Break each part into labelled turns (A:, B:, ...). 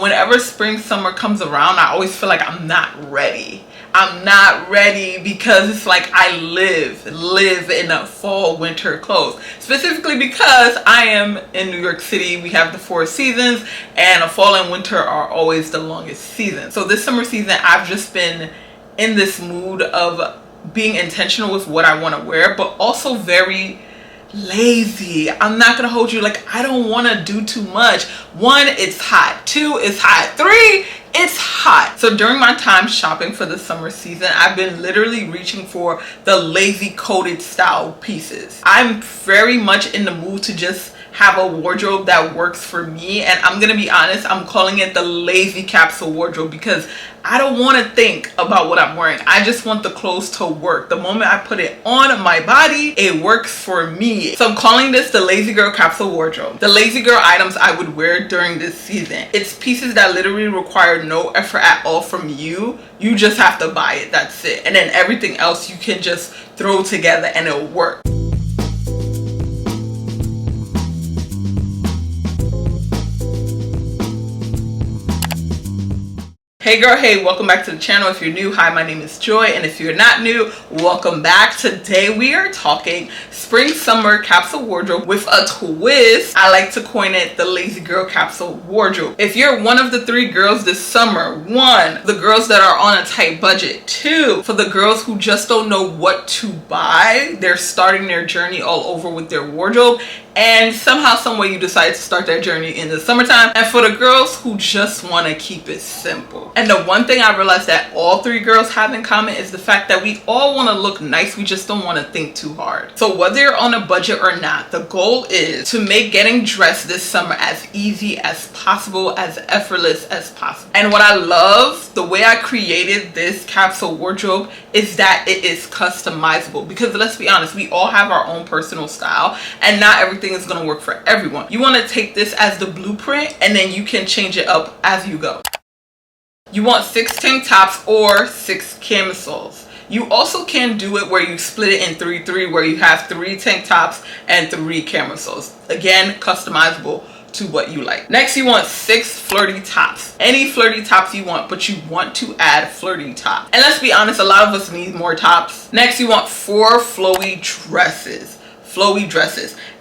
A: Whenever spring summer comes around, I always feel like I'm not ready. I'm not ready because it's like I live in a fall winter clothes, specifically because I am in New York City. We have the 4 seasons, and a fall and winter are always the longest season. So this summer season, I've just been in this mood of being intentional with what I want to wear, but also very lazy. I'm not gonna hold you, like, I don't want to do too much. 1, it's hot. 2, it's hot. 3, it's hot. So during my time shopping for the summer season, I've been literally reaching for the lazy coated style pieces. I'm very much in the mood to just have a wardrobe that works for me, and I'm gonna be honest, I'm calling it the lazy capsule wardrobe because I don't want to think about what I'm wearing. I just want the clothes to work. The moment I put it on my body, it works for me. So I'm calling this the Lazy Girl Capsule Wardrobe. The Lazy Girl items I would wear during this season. It's pieces that literally require no effort at all from you. You just have to buy it, that's it. And then everything else you can just throw together and it'll work. Hey girl, hey, welcome back to the channel. If you're new, hi, my name is Joy, and if you're not new, welcome back. Today we are talking spring summer capsule wardrobe with a twist. I like to coin it the Lazy Girl Capsule Wardrobe. If you're one of the 3 girls this summer, 1, the girls that are on a tight budget, 2, for the girls who just don't know what to buy, they're starting their journey all over with their wardrobe, and somehow, someway you decide to start that journey in the summertime, and for the girls who just want to keep it simple. And the one thing I realized that all 3 girls have in common is the fact that we all want to look nice, we just don't want to think too hard. So whether you're on a budget or not, the goal is to make getting dressed this summer as easy as possible, as effortless as possible. And what I love, the way I created this capsule wardrobe, is that it is customizable, because let's be honest, we all have our own personal style, and not everything is going to work for everyone. You want to take this as the blueprint, and then you can change it up as you go. You want 6 tank tops or 6 camisoles. You also can do it where you split it in 3-3, where you have 3 tank tops and 3 camisoles. Again, customizable to what you like. Next, you want 6 flirty tops. Any flirty tops you want, but you want to add flirty tops. And let's be honest, a lot of us need more tops. Next, you want 4 flowy dresses.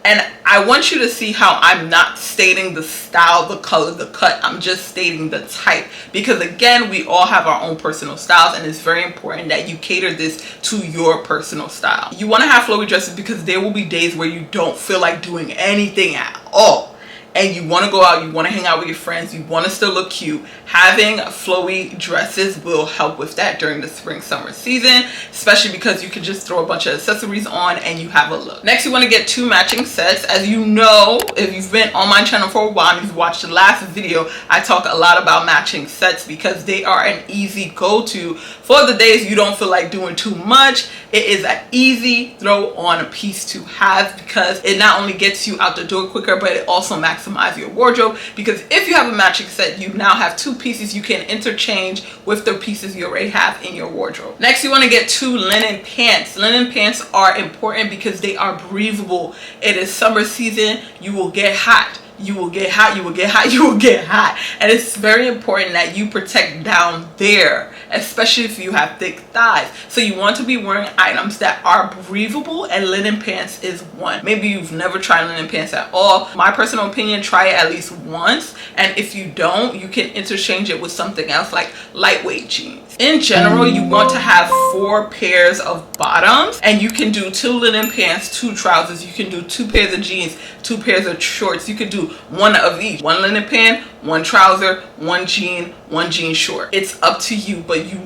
A: And I want you to see how I'm not stating the style, the color, the cut. I'm just stating the type, because again, we all have our own personal styles, and it's very important that you cater this to your personal style. You want to have flowy dresses because there will be days where you don't feel like doing anything at all, and you want to go out, you want to hang out with your friends, you want to still look cute. Having flowy dresses will help with that during the spring summer season, especially because you can just throw a bunch of accessories on and you have a look. Next, you want to get 2 matching sets. As you know, if you've been on my channel for a while and you've watched the last video, I talk a lot about matching sets because they are an easy go-to for the days you don't feel like doing too much. It is an easy throw on piece to have because it not only gets you out the door quicker, but it also maximizes your wardrobe, because if you have a matching set, you now have 2 pieces you can interchange with the pieces you already have in your wardrobe. Next, you want to get 2 linen pants. Linen pants are important because they are breathable. It is summer season. You will get hot. You will get hot, you will get hot, you will get hot. And it's very important that you protect down there, especially if you have thick thighs. So you want to be wearing items that are breathable, and linen pants is one. Maybe you've never tried linen pants at all. My personal opinion, try it at least once. And if you don't, you can interchange it with something else like lightweight jeans. In general, you want to have 4 pairs of bottoms, and you can do 2 linen pants, 2 trousers. You can do 2 pairs of jeans, 2 pairs of shorts. You could do 1 of each. 1 linen pant, 1 trouser, 1 jean, 1 jean short. It's up to you, but you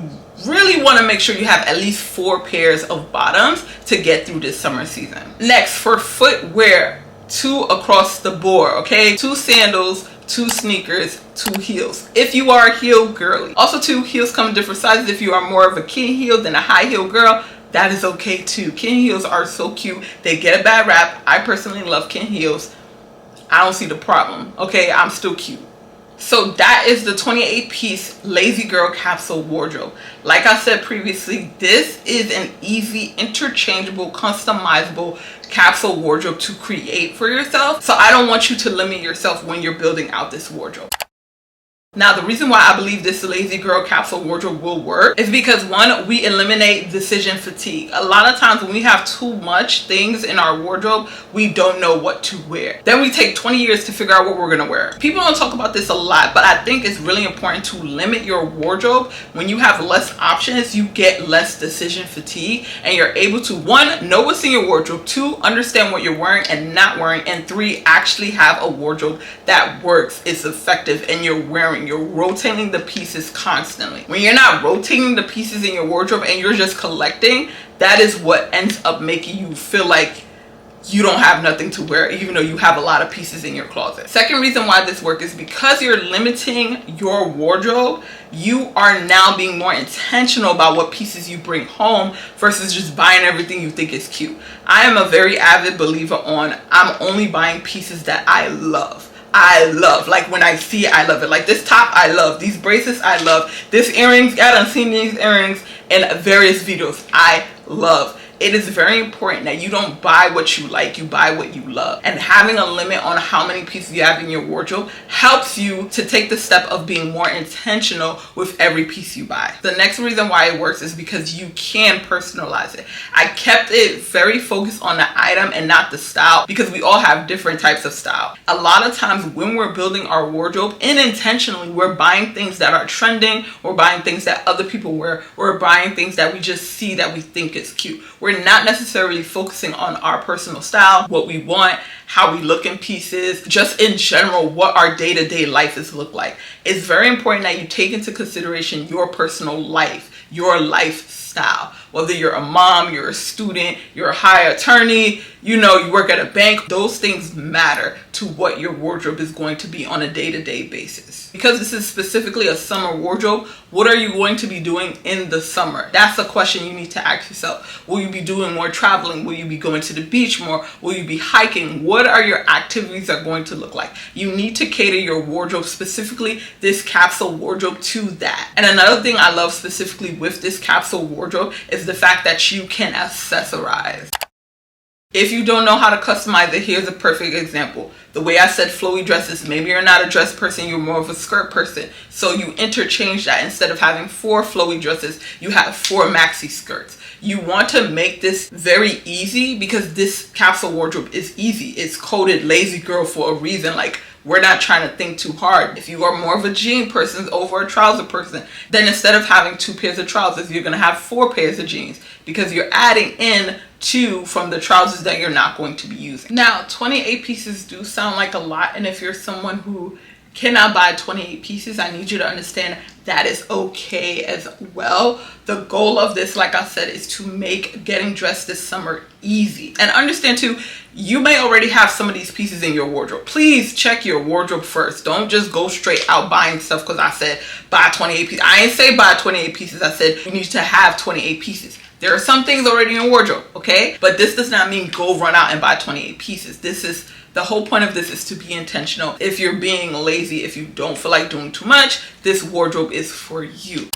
A: really want to make sure you have at least 4 pairs of bottoms to get through this summer season. Next, for footwear, 2 across the board, okay? 2 sandals, 2 sneakers, 2 heels if you are a heel girly. Also, 2 heels come in different sizes. If you are more of a king heel than a high heel girl, that is okay too. King heels are so cute. They get a bad rap. I personally love king heels. I don't see the problem. Okay, I'm still cute. So that is the 28-piece Lazy Girl Capsule Wardrobe. Like I said previously, this is an easy, interchangeable, customizable capsule wardrobe to create for yourself. So I don't want you to limit yourself when you're building out this wardrobe. Now, the reason why I believe this lazy girl capsule wardrobe will work is because, one, we eliminate decision fatigue. A lot of times when we have too much things in our wardrobe, we don't know what to wear. Then we take 20 years to figure out what we're gonna wear. People don't talk about this a lot, but I think it's really important to limit your wardrobe. When you have less options, you get less decision fatigue, and you're able to, one, know what's in your wardrobe, two, understand what you're wearing and not wearing, and three, actually have a wardrobe that works, is effective, and you're rotating the pieces constantly. When you're not rotating the pieces in your wardrobe and you're just collecting, that is what ends up making you feel like you don't have nothing to wear, even though you have a lot of pieces in your closet. Second reason why this works is because you're limiting your wardrobe, you are now being more intentional about what pieces you bring home versus just buying everything you think is cute. I am a very avid believer on, I'm only buying pieces that I love. Like when I see it, I love it. Like this top, I love. These bracelets, I love. This earrings, I done seen these earrings in various videos. I love. It is very important that you don't buy what you like, you buy what you love. And having a limit on how many pieces you have in your wardrobe helps you to take the step of being more intentional with every piece you buy. The next reason why it works is because you can personalize it. I kept it very focused on the item and not the style, because we all have different types of style. A lot of times when we're building our wardrobe, unintentionally, we're buying things that are trending, we're buying things that other people wear, we're buying things that we just see that we think is cute. We're not necessarily focusing on our personal style, what we want, how we look in pieces, just in general, what our day-to-day life is look like. It's very important that you take into consideration your personal life, your lifestyle. Whether you're a mom, you're a student, you're a high attorney, you work at a bank, those things matter to what your wardrobe is going to be on a day-to-day basis. Because this is specifically a summer wardrobe, what are you going to be doing in the summer? That's a question you need to ask yourself. Will you be doing more traveling? Will you be going to the beach more? Will you be hiking? What are your activities are going to look like? You need to cater your wardrobe, specifically this capsule wardrobe, to that. And another thing I love specifically with this capsule wardrobe is the fact that you can accessorize. If you don't know how to customize it, here's a perfect example. The way I said flowy dresses, maybe you're not a dress person, you're more of a skirt person. So you interchange that. Instead of having 4 flowy dresses, you have 4 maxi skirts. You want to make this very easy because this capsule wardrobe is easy. It's coded lazy girl for a reason. Like, we're not trying to think too hard. If you are more of a jean person over a trouser person, then instead of having 2 pairs of trousers, you're gonna have 4 pairs of jeans, because you're adding in 2 from the trousers that you're not going to be using. Now, 28 pieces do sound like a lot, and if you're someone who cannot buy 28 pieces, I need you to understand that is okay as well. The goal of this, like I said, is to make getting dressed this summer easy. And understand too, you may already have some of these pieces in your wardrobe. Please check your wardrobe first. Don't just go straight out buying stuff because I said buy 28 pieces. I ain't say buy 28 pieces. I said you need to have 28 pieces. There are some things already in your wardrobe, okay? But this does not mean go run out and buy 28 pieces. The whole point of this is to be intentional. If you're being lazy, if you don't feel like doing too much, this wardrobe is for you.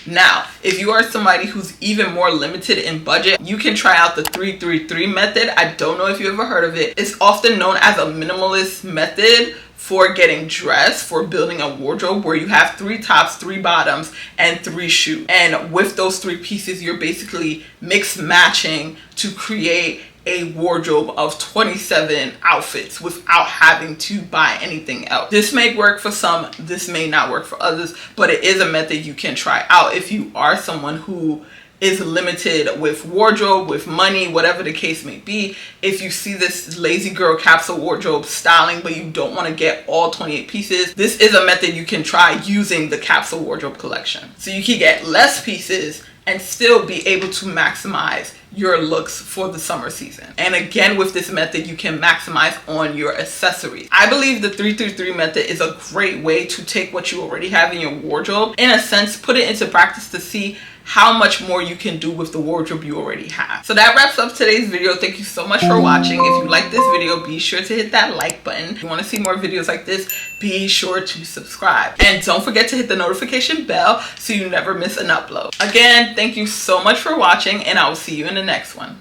A: Now, if you are somebody who's even more limited in budget, you can try out the 3-3-3 method. I don't know if you ever heard of it. It's often known as a minimalist method for getting dressed, for building a wardrobe where you have 3 tops, 3 bottoms, and 3 shoes. And with those 3 pieces, you're basically mix matching to create a wardrobe of 27 outfits without having to buy anything else. This may work for some, this may not work for others, but it is a method you can try out if you are someone who is limited with wardrobe, with money, whatever the case may be. If you see this lazy girl capsule wardrobe styling, but you don't want to get all 28 pieces, this is a method you can try using the capsule wardrobe collection. So you can get less pieces and still be able to maximize your looks for the summer season. And again, with this method, you can maximize on your accessories. I believe the 3-3-3 method is a great way to take what you already have in your wardrobe, in a sense, put it into practice to see how much more you can do with the wardrobe you already have. So that wraps up today's video. Thank you so much for watching. If you like this video, be sure to hit that like button. If you want to see more videos like this, be sure to subscribe. And don't forget to hit the notification bell so you never miss an upload. Again, thank you so much for watching, and I will see you in the next one.